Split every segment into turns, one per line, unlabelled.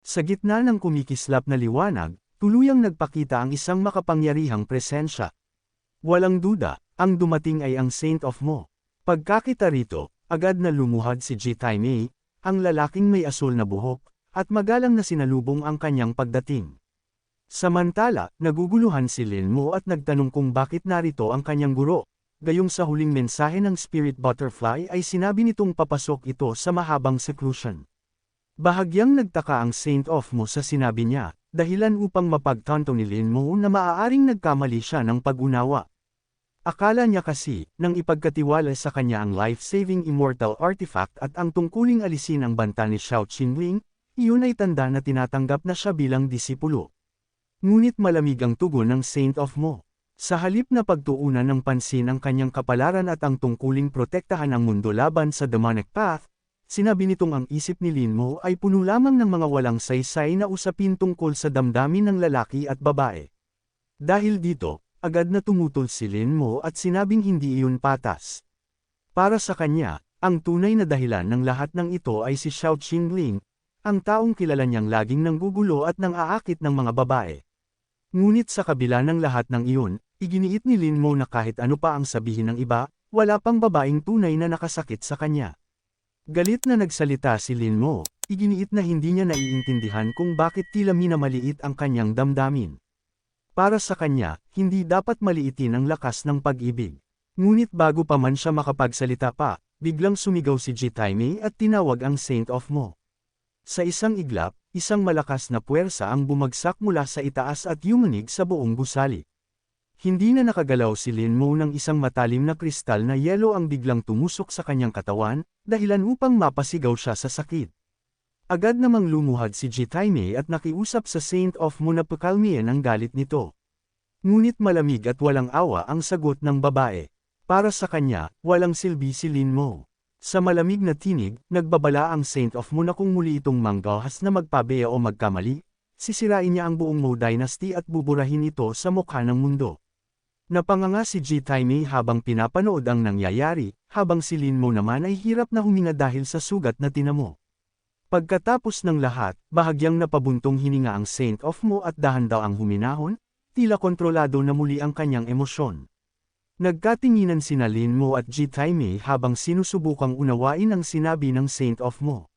Sa gitna ng kumikislap na liwanag, tuluyang nagpakita ang isang makapangyarihang presensya. Walang duda, ang dumating ay ang Saint of Mo. Pagkakita rito, agad na lumuhad si Ji-Tai-mei, ang lalaking may asul na buhok, at magalang na sinalubong ang kanyang pagdating. Samantala, naguguluhan si Lin Mo at nagtanong kung bakit narito ang kanyang guro. Gayong sa huling mensahe ng Spirit Butterfly ay sinabi nitong papasok ito sa mahabang seclusion. Bahagyang nagtaka ang Saint of Mo sa sinabi niya, dahilan upang mapagtanto ni Lin Mo na maaaring nagkamali siya ng pag-unawa. Akala niya kasi, nang ipagkatiwala sa kanya ang life-saving immortal artifact at ang tungkuling alisin ang banta ni Xiao Qinling, iyon ay tanda na tinatanggap na siya bilang disipulo. Ngunit malamig ang tugon ng Saint of Mo. Sa halip na pagtuunan ng pansin ang kanyang kapalaran at ang tungkuling protektahan ang mundo laban sa demonic path, sinabi nitong ang isip ni Lin Mo ay puno lamang ng mga walang saysay na usapin tungkol sa damdamin ng lalaki at babae. Dahil dito, agad na tumutol si Lin Mo at sinabing hindi iyon patas. Para sa kanya, ang tunay na dahilan ng lahat ng ito ay si Xiao Qinling, ang taong kilala niyang laging nanggugulo at nang-aakit ng mga babae. Ngunit sa kabila ng lahat ng iyon, iginiit ni Lin Mo na kahit ano pa ang sabihin ng iba, wala pang babaeng tunay na nakasakit sa kanya. Galit na nagsalita si Lin Mo, iginiit na hindi niya naiintindihan kung bakit tila minamaliit ang kanyang damdamin. Para sa kanya, hindi dapat maliitin ang lakas ng pag-ibig. Ngunit bago pa man siya makapagsalita pa, biglang sumigaw si Ji-Tai-mei at tinawag ang Saint of Mo. Sa isang iglap, isang malakas na puwersa ang bumagsak mula sa itaas at yumanig sa buong gusali. Hindi na nakagalaw si Lin Mo ng isang matalim na kristal na yelo ang biglang tumusok sa kanyang katawan, dahilan upang mapasigaw siya sa sakit. Agad namang lumuhad si Ji-Tai-mei at nakiusap sa Saint of Mo na pakalmihin ang galit nito. Ngunit malamig at walang awa ang sagot ng babae. Para sa kanya, walang silbi si Lin Mo. Sa malamig na tinig, nagbabala ang Saint of Mo na kung muli itong manggahas na magpabaya o magkamali, sisirain niya ang buong Mo Dynasty at buburahin ito sa mukha ng mundo. Napanganga si Ji-Tai-mei habang pinapanood ang nangyayari, habang si Lin Mo naman ay hirap na huminga dahil sa sugat na tinamo. Pagkatapos ng lahat, bahagyang napabuntong hininga ang Saint of Mo at dahan daw ang huminahon, tila kontrolado na muli ang kanyang emosyon. Nagkatinginan sina Lin Mo at Ji-Tai-mei habang sinusubukang unawain ang sinabi ng Saint of Mo.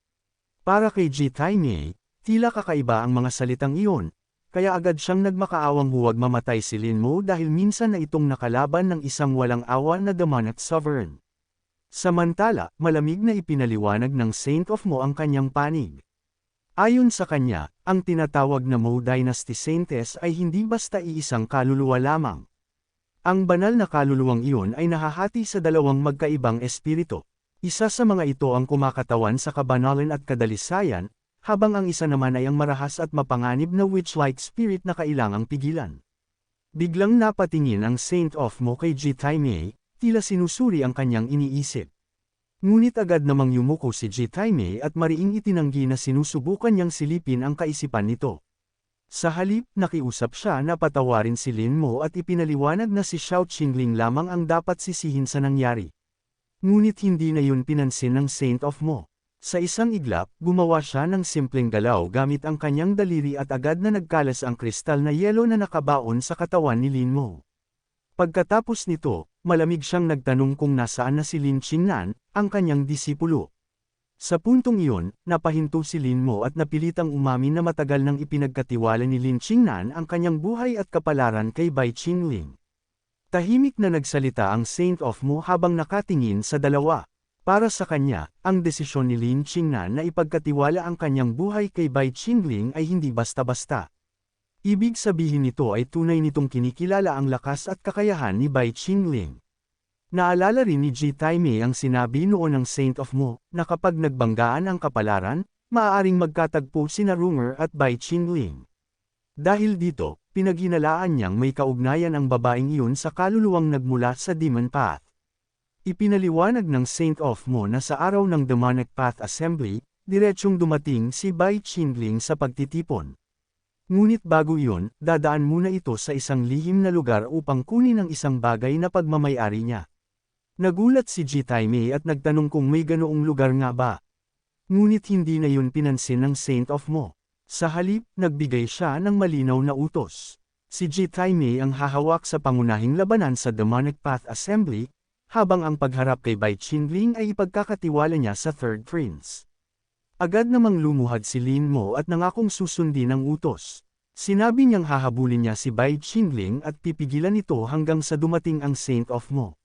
Para kay Ji-Tai-mei, tila kakaiba ang mga salitang iyon, kaya agad siyang nagmakaawang huwag mamatay si Lin Mo dahil minsan na itong nakalaban ng isang walang awa na demonic sovereign. Samantala, malamig na ipinaliwanag ng Saint of Mo ang kanyang panig. Ayon sa kanya, ang tinatawag na Mo Dynasty Saintess ay hindi basta iisang kaluluwa lamang. Ang banal na kaluluwang iyon ay nahahati sa dalawang magkaibang espiritu. Isa sa mga ito ang kumakatawan sa kabanalan at kadalisayan, habang ang isa naman ay ang marahas at mapanganib na witch-like spirit na kailangang pigilan. Biglang napatingin ang Saint of Mo kay Ji-Tai-mei, tila sinusuri ang kanyang iniisip. Ngunit agad namang yumuko si Ji-Tai-mei at mariing itinanggi na sinusubukan niyang silipin ang kaisipan nito. Sa halip, nakiusap siya na patawarin si Lin Mo at ipinaliwanag na si Xiao Qinling lamang ang dapat sisihin sa nangyari. Ngunit hindi na yun pinansin ng Saint of Mo. Sa isang iglap, gumawa siya ng simpleng galaw gamit ang kanyang daliri at agad na nagkalas ang kristal na yelo na nakabaon sa katawan ni Lin Mo. Pagkatapos nito, malamig siyang nagtanong kung nasaan na si Lin Qingnan, ang kanyang disipulo. Sa puntong iyon, napahinto si Lin Mo at napilitang umamin na matagal nang ipinagkatiwala ni Lin Qingnan ang kanyang buhay at kapalaran kay Bai Qingling. Tahimik na nagsalita ang Saint of Mo habang nakatingin sa dalawa. Para sa kanya, ang desisyon ni Lin Qingnan na ipagkatiwala ang kanyang buhay kay Bai Qingling ay hindi basta-basta. Ibig sabihin nito ay tunay nitong kinikilala ang lakas at kakayahan ni Bai Qingling. Naalala rin ni Ji-Tai-mei ang sinabi noon ng Saint of Mo, na kapag nagbanggaan ang kapalaran, maaaring magkatagpo sina Runger at Bai Qingling. Dahil dito, pinaghinalaan niyang may kaugnayan ang babaeng iyon sa kaluluwang nagmula sa Demon Path. Ipinaliwanag ng Saint of Mo na sa araw ng Demonic Path Assembly, diretsyong dumating si Bai Qingling sa pagtitipon. Ngunit bago iyon, dadaan muna ito sa isang lihim na lugar upang kunin ang isang bagay na pagmamayari niya. Nagulat si Ji-Tai-mei at nagtanong kung may ganoong lugar nga ba. Ngunit hindi na yun pinansin ng Saint of Mo. Sa halip, nagbigay siya ng malinaw na utos. Si Jitai Mei ang hahawak sa pangunahing labanan sa Demonic Path Assembly, habang ang pagharap kay Bai Qingling ay ipagkakatiwala niya sa Third Prince. Agad namang lumuhad si Lin Mo at nangakong susundin ang utos. Sinabi niyang hahabulin niya si Bai Qingling at pipigilan ito hanggang sa dumating ang Saint of Mo.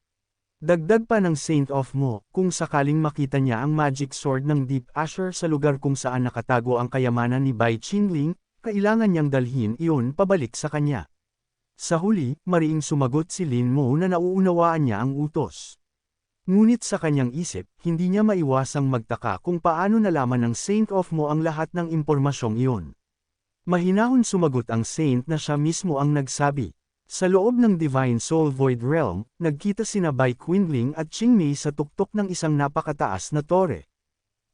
Dagdag pa ng Saint of Mo, kung sakaling makita niya ang magic sword ng Deep Asher sa lugar kung saan nakatago ang kayamanan ni Bai Qingling, kailangan niyang dalhin iyon pabalik sa kanya. Sa huli, mariing sumagot si Lin Mo na nauunawaan niya ang utos. Ngunit sa kanyang isip, hindi niya maiwasang magtaka kung paano nalaman ng Saint of Mo ang lahat ng impormasyong iyon. Mahinahon sumagot ang Saint na siya mismo ang nagsabi. Sa loob ng Divine Soul Void Realm, nagkita sina Bai Qingling at Qingmei sa tuktok ng isang napakataas na tore.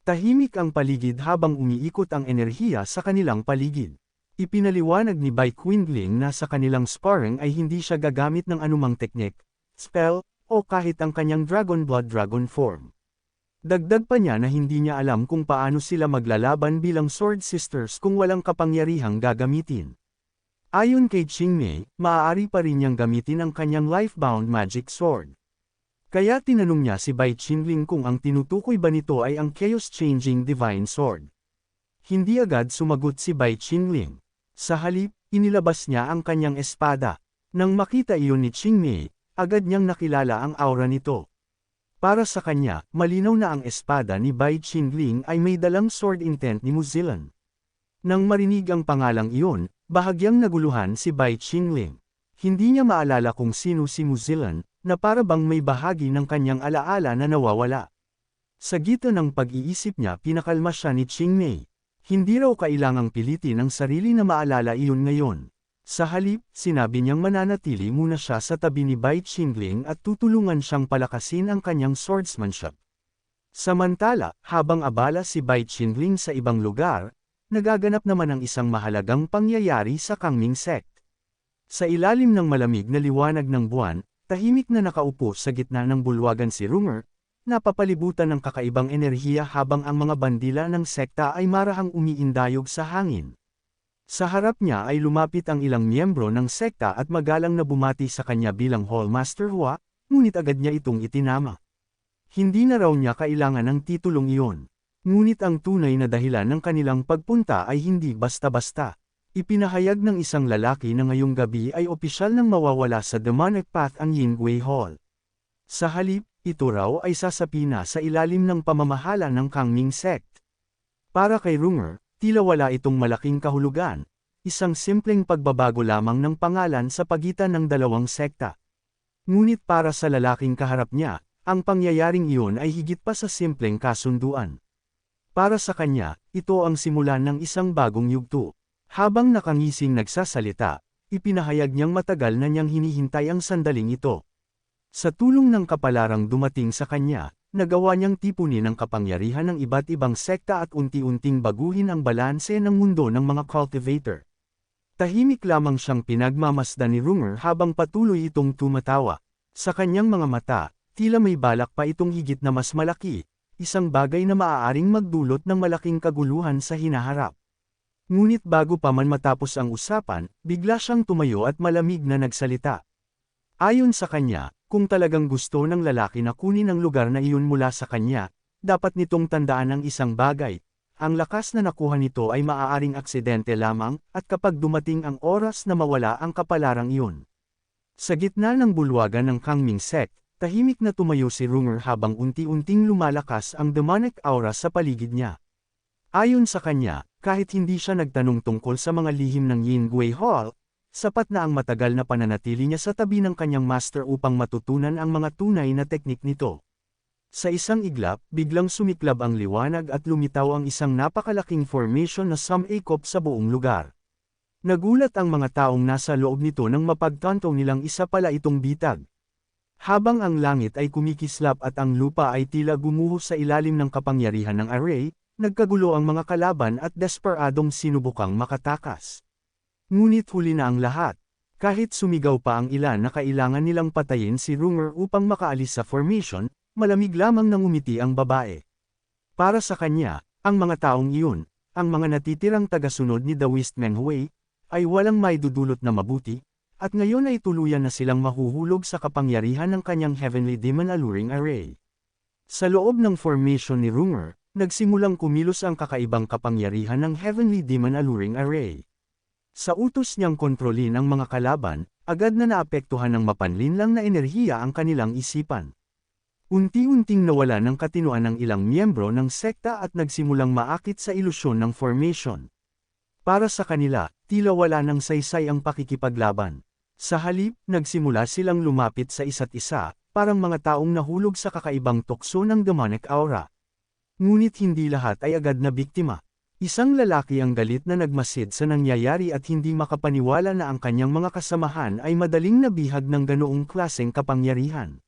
Tahimik ang paligid habang umiikot ang enerhiya sa kanilang paligid. Ipinaliwanag ni Bai Qingling na sa kanilang sparring ay hindi siya gagamit ng anumang teknik, spell, o kahit ang kanyang Dragon Blood Dragon form. Dagdag pa niya na hindi niya alam kung paano sila maglalaban bilang Sword Sisters kung walang kapangyarihang gagamitin. Ayon kay Qingmei, maaari pa rin niyang gamitin ang kanyang Lifebound Magic Sword. Kaya tinanong niya si Bai Qingling kung ang tinutukoy ba nito ay ang Chaos Changing Divine Sword. Hindi agad sumagot si Bai Qingling. Sa halip, inilabas niya ang kanyang espada. Nang makita iyon ni Qingmei, agad niyang nakilala ang aura nito. Para sa kanya, malinaw na ang espada ni Bai Qingling ay may dalang sword intent ni Muzilan. Nang marinig ang pangalang iyon, bahagyang naguluhan si Bai Qingling. Hindi niya maalala kung sino si Muzilan, na para bang may bahagi ng kanyang alaala na nawawala. Sa gitna ng pag-iisip niya pinakalma siya ni Qingmei. Hindi raw kailangang pilitin ang sarili na maalala iyon ngayon. Sa halip, sinabi niyang mananatili muna siya sa tabi ni Bai Qingling at tutulungan siyang palakasin ang kanyang swordsmanship. Samantala, habang abala si Bai Qingling sa ibang lugar, nagaganap naman ang isang mahalagang pangyayari sa Kangming Sect. Sa ilalim ng malamig na liwanag ng buwan, tahimik na nakaupo sa gitna ng bulwagan si Runger, napapalibutan ng kakaibang enerhiya habang ang mga bandila ng sekta ay marahang umiindayog sa hangin. Sa harap niya ay lumapit ang ilang miyembro ng sekta at magalang na bumati sa kanya bilang Hallmaster Hua, ngunit agad niya itong itinama. Hindi na raw niya kailangan ng titulong iyon. Ngunit ang tunay na dahilan ng kanilang pagpunta ay hindi basta-basta. Ipinahayag ng isang lalaki na ngayong gabi ay opisyal nang mawawala sa Demonic Path ang Yingwei Hall. Sa halip, ito raw ay sasapina sa ilalim ng pamamahala ng Kangming Sect. Para kay Runger, tila wala itong malaking kahulugan, isang simpleng pagbabago lamang ng pangalan sa pagitan ng dalawang sekta. Ngunit para sa lalaking kaharap niya, ang pangyayaring iyon ay higit pa sa simpleng kasunduan. Para sa kanya, ito ang simulan ng isang bagong yugto. Habang nakangising nagsasalita, ipinahayag niyang matagal na niyang hinihintay ang sandaling ito. Sa tulong ng kapalarang dumating sa kanya, nagawa niyang tipunin ang kapangyarihan ng iba't ibang sekta at unti-unting baguhin ang balanse ng mundo ng mga cultivator. Tahimik lamang siyang pinagmamasdan ni Runger habang patuloy itong tumatawa. Sa kanyang mga mata, tila may balak pa itong higit na mas malaki, isang bagay na maaaring magdulot ng malaking kaguluhan sa hinaharap. Ngunit bago pa man matapos ang usapan, bigla siyang tumayo at malamig na nagsalita. Ayon sa kanya, kung talagang gusto ng lalaki na kunin ang lugar na iyon mula sa kanya, dapat nitong tandaan ang isang bagay. Ang lakas na nakuha nito ay maaaring aksidente lamang, at kapag dumating ang oras na mawala ang kapalarang iyon. Sa gitna ng bulwagan ng Kangming Sect, tahimik na tumayo si Runger habang unti-unting lumalakas ang demonic aura sa paligid niya. Ayon sa kanya, kahit hindi siya nagtanong tungkol sa mga lihim ng Yingwei Hall, sapat na ang matagal na pananatili niya sa tabi ng kanyang master upang matutunan ang mga tunay na teknik nito. Sa isang iglap, biglang sumiklab ang liwanag at lumitaw ang isang napakalaking formation na sumikop sa buong lugar. Nagulat ang mga taong nasa loob nito nang mapagtanto nilang isa pala itong bitag. Habang ang langit ay kumikislap at ang lupa ay tila gumuho sa ilalim ng kapangyarihan ng array, nagkagulo ang mga kalaban at desperadong sinubukang makatakas. Ngunit huli na ang lahat. Kahit sumigaw pa ang ilan na kailangan nilang patayin si Runger upang makaalis sa formation, malamig lamang nang umiti ang babae. Para sa kanya, ang mga taong iyon, ang mga natitirang tagasunod ni The Whist Menghui, ay walang maidudulot na mabuti, at ngayon ay tuluyan na silang mahuhulog sa kapangyarihan ng kanyang Heavenly Demon Alluring Array. Sa loob ng formation ni Runger, nagsimulang kumilos ang kakaibang kapangyarihan ng Heavenly Demon Alluring Array. Sa utos niyang kontrolin ang mga kalaban, agad na naapektuhan ng mapanlinlang na enerhiya ang kanilang isipan. Unti-unting nawala ng katinuan ng ilang miyembro ng sekta at nagsimulang maakit sa ilusyon ng formation. Para sa kanila, tila wala ng saysay ang pakikipaglaban. Sa halip, nagsimula silang lumapit sa isa't isa, parang mga taong nahulog sa kakaibang tukso ng demonic aura. Ngunit hindi lahat ay agad na biktima. Isang lalaki ang galit na nagmasid sa nangyayari at hindi makapaniwala na ang kanyang mga kasamahan ay madaling nabihag ng ganoong klaseng kapangyarihan.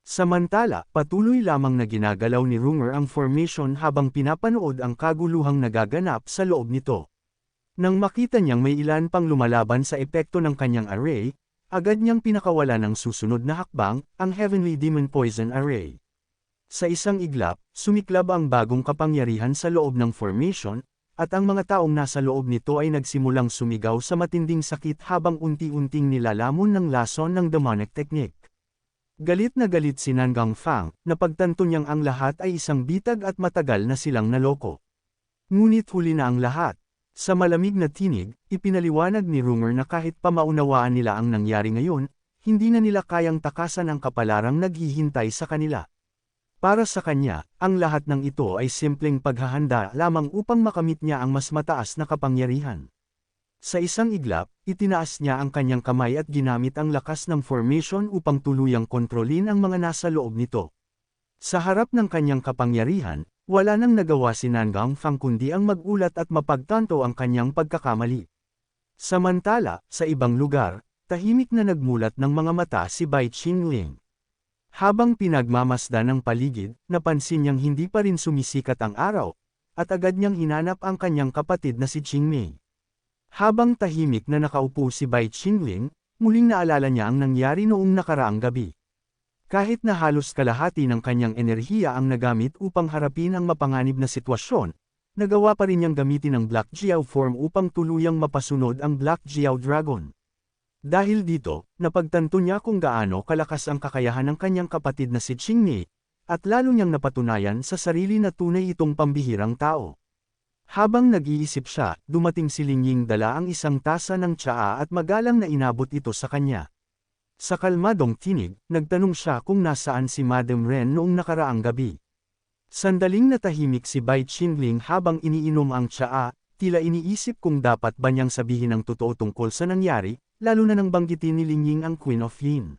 Samantala, patuloy lamang na ginagalaw ni Runger ang formation habang pinapanood ang kaguluhang nagaganap sa loob nito. Nang makita niyang may ilan pang lumalaban sa epekto ng kanyang array, agad niyang pinakawala ng susunod na hakbang, ang Heavenly Demon Poison Array. Sa isang iglap, sumiklab ang bagong kapangyarihan sa loob ng formation, at ang mga taong nasa loob nito ay nagsimulang sumigaw sa matinding sakit habang unti-unting nilalamon ng lason ng demonic technique. Galit na galit si Nangang Fang, napagtanto niyang ang lahat ay isang bitag at matagal na silang naloko. Ngunit huli na ang lahat. Sa malamig na tinig, ipinaliwanag ni Runger na kahit pa maunawaan nila ang nangyari ngayon, hindi na nila kayang takasan ang kapalarang naghihintay sa kanila. Para sa kanya, ang lahat ng ito ay simpleng paghahanda lamang upang makamit niya ang mas mataas na kapangyarihan. Sa isang iglap, itinaas niya ang kanyang kamay at ginamit ang lakas ng formation upang tuluyang kontrolin ang mga nasa loob nito. Sa harap ng kanyang kapangyarihan, wala nang nagawa si Nangang Fang kundi ang magulat at mapagtanto ang kanyang pagkakamali. Samantala, sa ibang lugar, tahimik na nagmulat ng mga mata si Bai Qingling. Habang pinagmamasdan ang paligid, napansin niyang hindi pa rin sumisikat ang araw, at agad niyang hinanap ang kanyang kapatid na si Qingmei. Habang tahimik na nakaupo si Bai Qingling, muling naalala niya ang nangyari noong nakaraang gabi. Kahit na halos kalahati ng kanyang enerhiya ang nagamit upang harapin ang mapanganib na sitwasyon, nagawa pa rin niyang gamitin ang Black Jiao form upang tuluyang mapasunod ang Black Jiao Dragon. Dahil dito, napagtanto niya kung gaano kalakas ang kakayahan ng kanyang kapatid na si Qingmei, at lalo niyang napatunayan sa sarili na tunay itong pambihirang tao. Habang nag-iisip siya, dumating si Lingying dala ang isang tasa ng tsaa at magalang na inabot ito sa kanya. Sa kalmadong tinig, nagtanong siya kung nasaan si Madam Ren noong nakaraang gabi. Sandaling natahimik si Bai Qingling habang iniinom ang tsaa, tila iniisip kung dapat ba niyang sabihin ang totoo tungkol sa nangyari, lalo na nang banggitin ni Lingying ang Queen of Yin.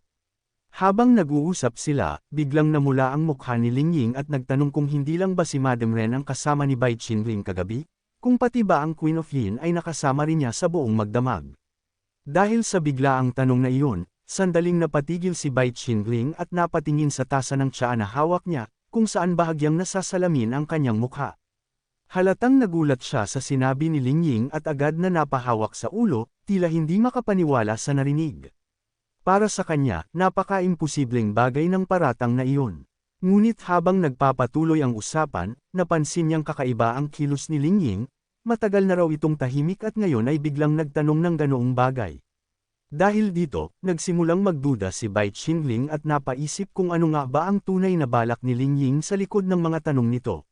Habang nag-uusap sila, biglang namula ang mukha ni Lingying at nagtanong kung hindi lang ba si Madam Ren ang kasama ni Bai Qingling kagabi, kung pati ba ang Queen of Yin ay nakasama rin niya sa buong magdamag. Dahil sa biglaang tanong na iyon, sandaling napatigil si Bai Qingling at napatingin sa tasa ng tsaa na hawak niya, kung saan bahagyang nasasalamin ang kanyang mukha. Halatang nagulat siya sa sinabi ni Lingying at agad na napahawak sa ulo, tila hindi makapaniwala sa narinig. Para sa kanya, napaka-imposibleng bagay ng paratang na iyon. Ngunit habang nagpapatuloy ang usapan, napansin niyang kakaiba ang kilos ni Lingying, matagal na raw itong tahimik at ngayon ay biglang nagtanong ng ganoong bagay. Dahil dito, nagsimulang magduda si Bai Qingling at napaisip kung ano nga ba ang tunay na balak ni Lingying sa likod ng mga tanong nito.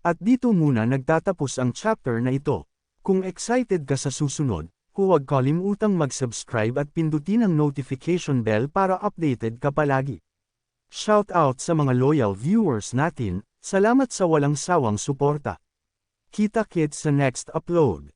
At dito muna nagtatapos ang chapter na ito. Kung excited ka sa susunod, huwag kalimutang mag-subscribe at pindutin ang notification bell para updated ka palagi. Shout out sa mga loyal viewers natin, salamat sa walang sawang suporta. Kita-kits sa next upload.